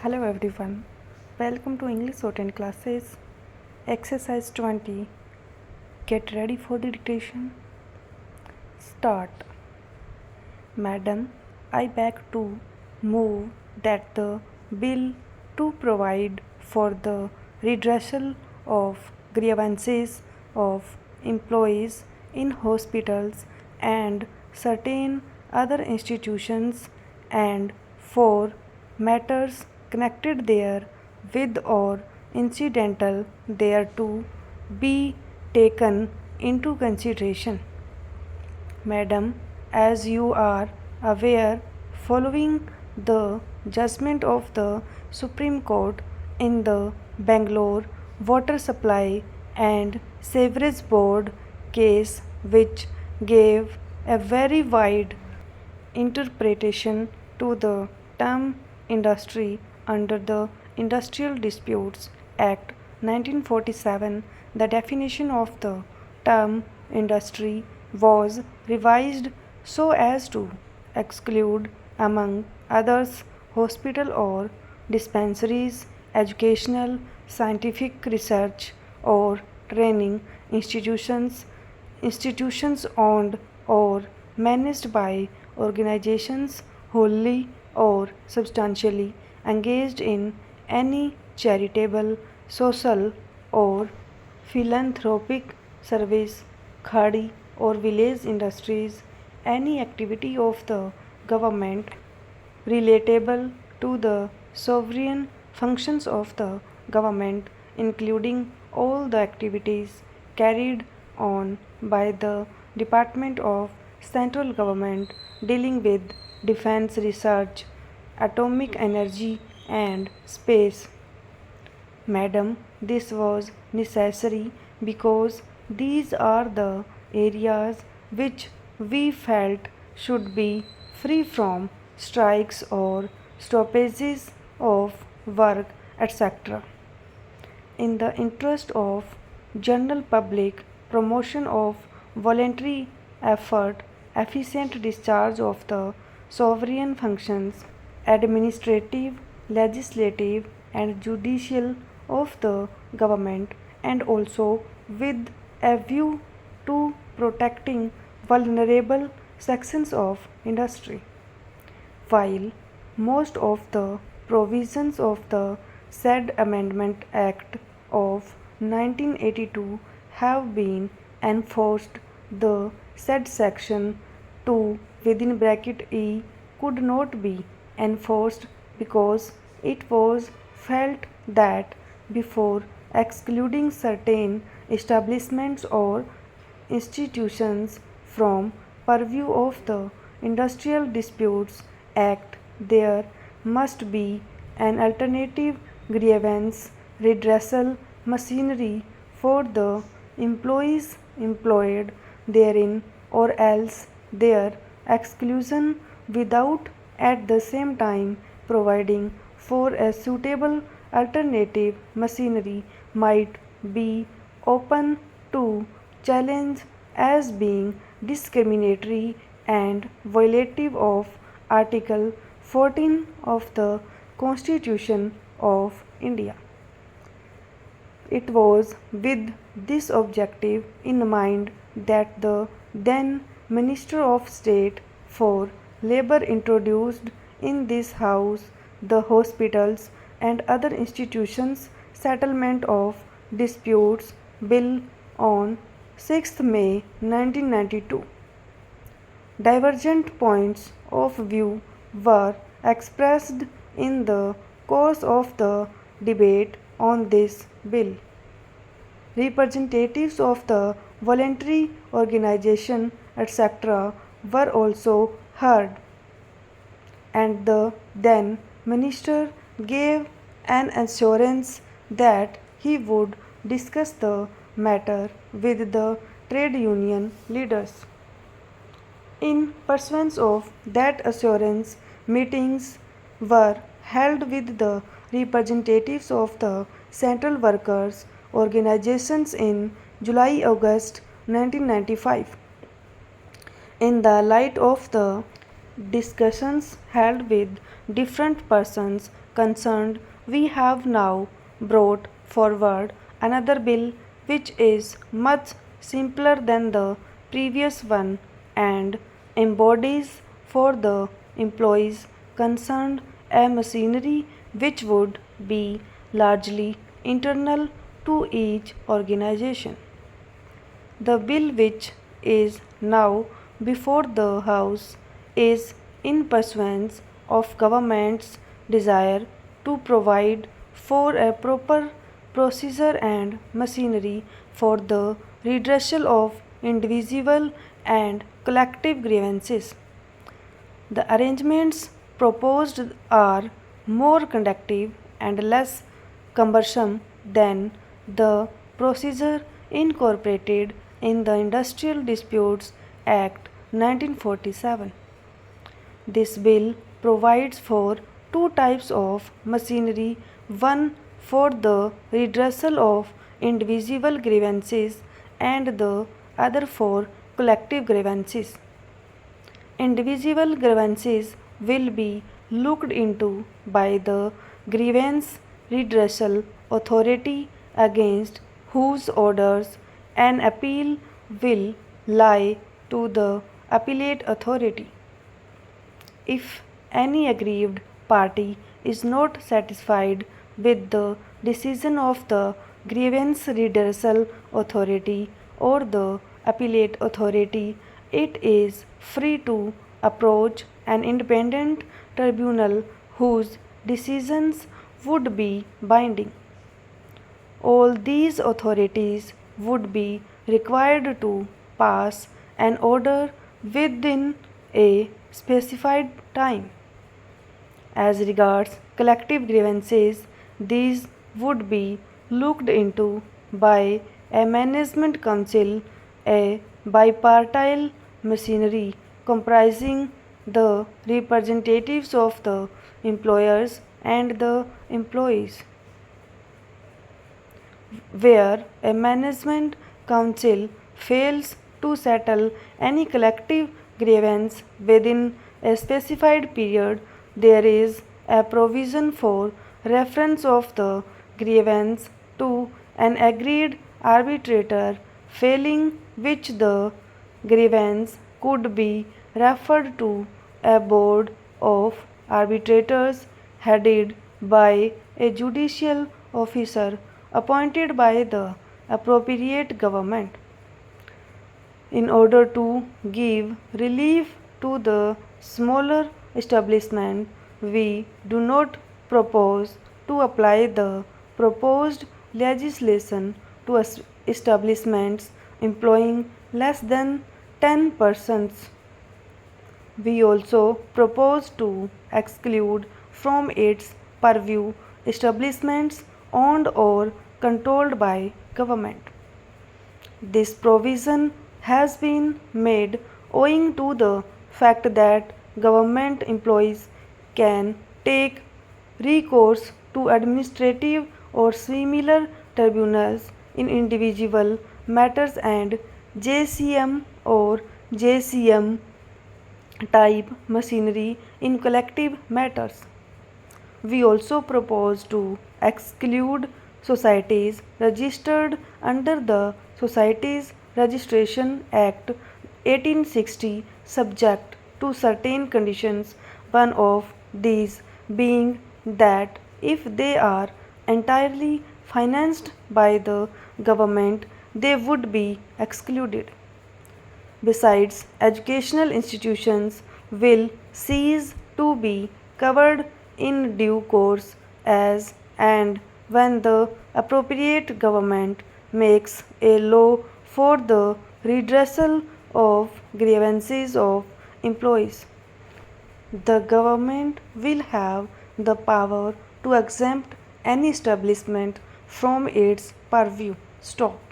Hello everyone. Welcome to English Shorthand classes. Exercise 20. Get ready for the dictation. Start. Madam, I beg to move that the bill to provide for the redressal of grievances of employees in hospitals and certain other institutions and for matters connected there with or incidental thereto be taken into consideration. Madam, as you are aware, following the judgment of the Supreme Court in the Bangalore Water Supply and Sewerage Board case, which gave a very wide interpretation to the term industry under the Industrial Disputes Act 1947, the definition of the term industry was revised so as to exclude, among others, hospital or dispensaries, educational, scientific research, or training institutions owned or managed by organizations wholly or substantially engaged in any charitable, social, or philanthropic service, khadi or village industries, any activity of the government relatable to the sovereign functions of the government, including all the activities carried on by the Department of Central Government dealing with defense research, atomic energy, and space. Madam, this was necessary because these are the areas which we felt should be free from strikes or stoppages of work, etc. In the interest of general public promotion of voluntary effort, efficient discharge of the sovereign functions, administrative, legislative, and judicial of the government, and also with a view to protecting vulnerable sections of industry. While most of the provisions of the said Amendment Act of 1982 have been enforced, the said section 2 within bracket E could not be enforced because it was felt that before excluding certain establishments or institutions from purview of the Industrial Disputes Act, there must be an alternative grievance redressal machinery for the employees employed therein, or else their exclusion without at the same time providing for a suitable alternative machinery might be open to challenge as being discriminatory and violative of Article 14 of the Constitution of India. It was with this objective in mind that the then Minister of State for Labour introduced in this House the Hospitals and Other Institutions Settlement of Disputes Bill on 6th May 1992. Divergent points of view were expressed in the course of the debate on this bill. Representatives of the voluntary organization, etc., were also heard, and the then minister gave an assurance that he would discuss the matter with the trade union leaders. In pursuance of that assurance, meetings were held with the representatives of the central workers' organizations in July August 1995. In the light of the discussions held with different persons concerned, we have now brought forward another bill which is much simpler than the previous one and embodies for the employees concerned a machinery which would be largely internal to each organization. The bill which is now before the House is in pursuance of government's desire to provide for a proper procedure and machinery for the redressal of individual and collective grievances. The arrangements proposed are more conducive and less cumbersome than the procedure incorporated in the Industrial Disputes Act 1947. This bill provides for two types of machinery, one for the redressal of individual grievances and the other for collective grievances. Individual grievances will be looked into by the Grievance Redressal Authority against whose orders an appeal will lie to the Appellate Authority. If any aggrieved party is not satisfied with the decision of the Grievance Redressal Authority or the Appellate Authority, it is free to approach an independent tribunal whose decisions would be binding. All these authorities would be required to pass an order within a specified time. As regards collective grievances, these would be looked into by a management council, a bipartite machinery comprising the representatives of the employers and the employees. Where a management council fails to settle any collective grievance within a specified period, there is a provision for reference of the grievance to an agreed arbitrator, failing which the grievance could be referred to a board of arbitrators headed by a judicial officer appointed by the appropriate government. In order to give relief to the smaller establishment, we do not propose to apply the proposed legislation to establishments employing less than 10 persons. We also propose to exclude from its purview establishments owned or controlled by government. This provision has been made owing to the fact that government employees can take recourse to administrative or similar tribunals in individual matters and JCM or JCM type machinery in collective matters. We also propose to exclude societies registered under the Societies Registration Act 1860 subject to certain conditions, one of these being that if they are entirely financed by the government, they would be excluded. Besides, educational institutions will cease to be covered in due course as and when the appropriate government makes a law for the redressal of grievances of employees. The government will have the power to exempt any establishment from its purview. Stop.